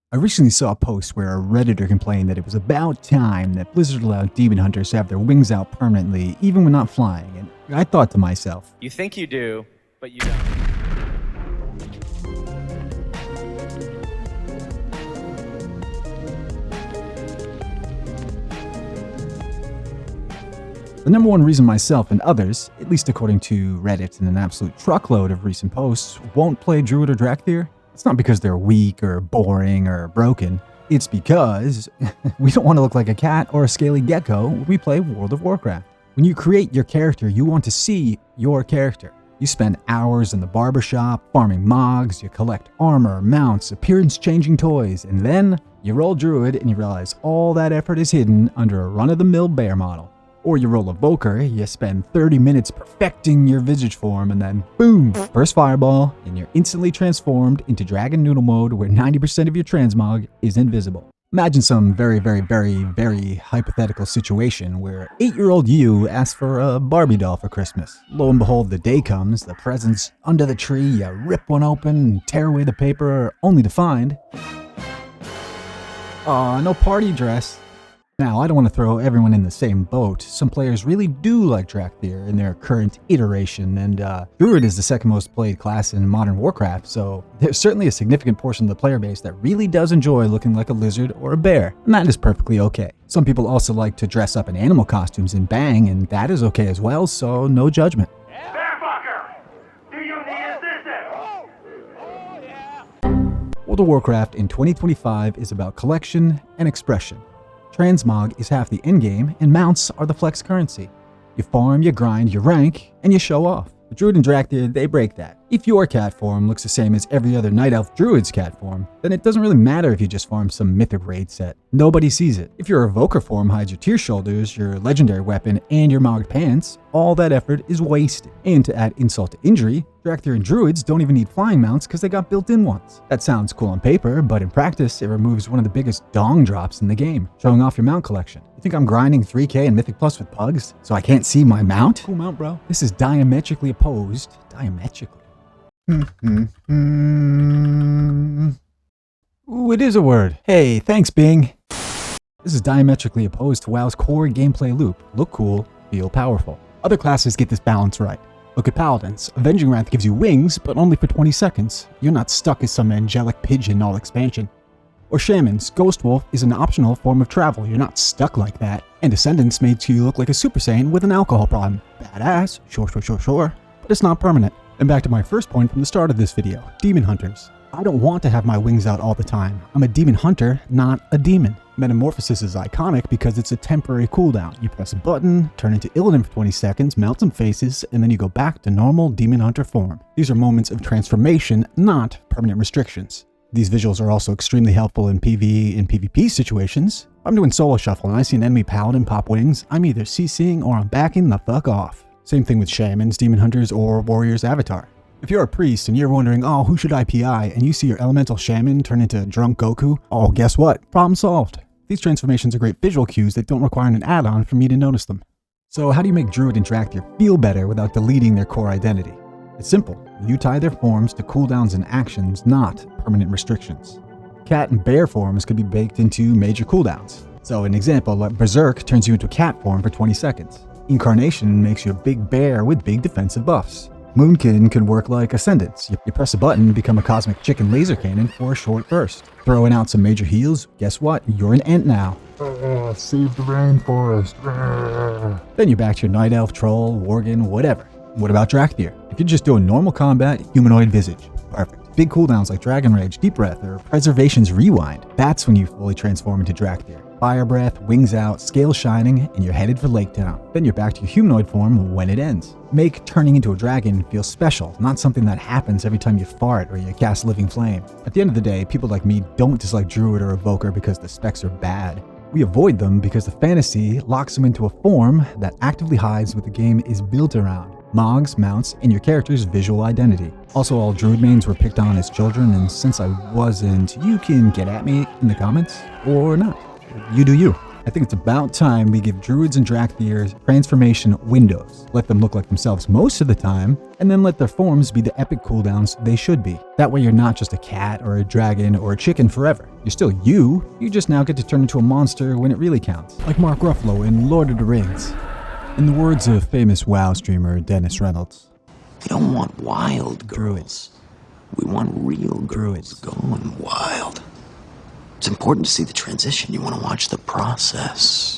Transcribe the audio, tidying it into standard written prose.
I recently saw a post where a Redditor complained that it was about time that Blizzard allowed demon hunters to have their wings out permanently, even when not flying, and I thought to myself, You think you do, but you don't. the number one reason myself and others, at least according to Reddit and an absolute truckload of recent posts, won't play Druid or Dracthyr, it's not because they're weak or boring or broken. It's because we don't want to look like a cat or a scaly gecko when we play World of Warcraft. When you create your character, you want to see your character. You spend hours in the barbershop, farming mogs, you collect armor, mounts, appearance-changing toys, and then you roll Druid and you realize all that effort is hidden under a run-of-the-mill bear model. Or you roll Evoker, you spend 30 minutes perfecting your visage form, and then boom, first fireball, and you're instantly transformed into Dragon Noodle mode where 90% of your transmog is invisible. Imagine some very hypothetical situation where 8-year-old you asks for a Barbie doll for Christmas. Lo and behold, the day comes, the present's under the tree, you rip one open and tear away the paper, only to find, aw, no party dress. Now, I don't want to throw everyone in the same boat. Some players really do like Dracthyr in their current iteration, and Druid is the second most played class in modern Warcraft, so there's certainly a significant portion of the player base that really does enjoy looking like a lizard or a bear, and that is perfectly okay. Some people also like to dress up in animal costumes and bang, and that is okay as well, so no judgment. Do you need assistance? World of Warcraft in 2025 is about collection and expression. Transmog is half the endgame, and mounts are the flex currency. You farm, you grind, you rank, and you show off. The Druid and Dracthyr, they break that. If your cat form looks the same as every other Night Elf Druid's cat form, then it doesn't really matter if you just farm some mythic raid set. Nobody sees it. If your Evoker form hides your tier shoulders, your legendary weapon, and your mogged pants, all that effort is wasted. And to add insult to injury, Dracthyr and Druids don't even need flying mounts because they got built-in ones. That sounds cool on paper, but in practice, it removes one of the biggest dong drops in the game, showing off your mount collection. You think I'm grinding 3k and Mythic Plus with pugs, so I can't see my mount? Cool mount, bro. This is diametrically opposed. Diametrically. Ooh, it is a word. Hey, thanks, Bing. This is diametrically opposed to WoW's core gameplay loop. Look cool, feel powerful. Other classes get this balance right. Look at Paladins. Avenging Wrath gives you wings, but only for 20 seconds. You're not stuck as some angelic pigeon all expansion. Or Shamans. Ghost Wolf is an optional form of travel. You're not stuck like that. And Ascendance makes you look like a Super Saiyan with an alcohol problem. Badass, sure, but it's not permanent. And back to my first point from the start of this video, Demon Hunters. I don't want to have my wings out all the time. I'm a demon hunter, not a demon. Metamorphosis is iconic because it's a temporary cooldown. You press a button, turn into Illidan for 20 seconds, melt some faces, and then you go back to normal demon hunter form. These are moments of transformation, not permanent restrictions. These visuals are also extremely helpful in PvE and PvP situations. If I'm doing solo shuffle and I see an enemy paladin pop wings, I'm either CCing or I'm backing the fuck off. Same thing with shamans, demon hunters, or warriors avatar. If you're a priest and you're wondering, oh, who should I PI, and you see your elemental shaman turn into drunk Goku, oh, guess what? Problem solved. These transformations are great visual cues that don't require an add-on for me to notice them. So how do you make Druid and Dracthyr feel better without deleting their core identity? It's simple. You tie their forms to cooldowns and actions, not permanent restrictions. Cat and bear forms could be baked into major cooldowns. So an example, like Berserk turns you into a cat form for 20 seconds. Incarnation makes you a big bear with big defensive buffs. Moonkin can work like Ascendance. You press a button, become a cosmic chicken laser cannon for a short burst. Throwing out some major heals, guess what? You're an Ent now. Save the rainforest. Then you're back to your Night Elf, Troll, Worgen, whatever. What about Dracthyr? If you're just doing normal combat, humanoid visage. Perfect. Big cooldowns like Dragon Rage, Deep Breath, or Preservation's Rewind. That's when you fully transform into Dracthyr. Fire breath, wings out, scales shining, and you're headed for Lake Town. Then you're back to your humanoid form when it ends. Make turning into a dragon feel special, not something that happens every time you fart or you cast Living Flame. At the end of the day, people like me don't dislike Druid or Evoker because the specs are bad. We avoid them because the fantasy locks them into a form that actively hides what the game is built around. Mogs, mounts, and your character's visual identity. Also, all Druid mains were picked on as children, and since I wasn't, you can get at me in the comments, or not. You do you. I think it's about time we give Druids and Dracthyr transformation windows. Let them look like themselves most of the time, and then let their forms be the epic cooldowns they should be. That way you're not just a cat or a dragon or a chicken forever. You're still you just now get to turn into a monster when it really counts. Like Mark Ruffalo in Lord of the Rings. In the words of famous WoW streamer Dennis Reynolds. We don't want wild girls. Druids. We want real girls Druids. going wild. It's important to see the transition. You want to watch the process.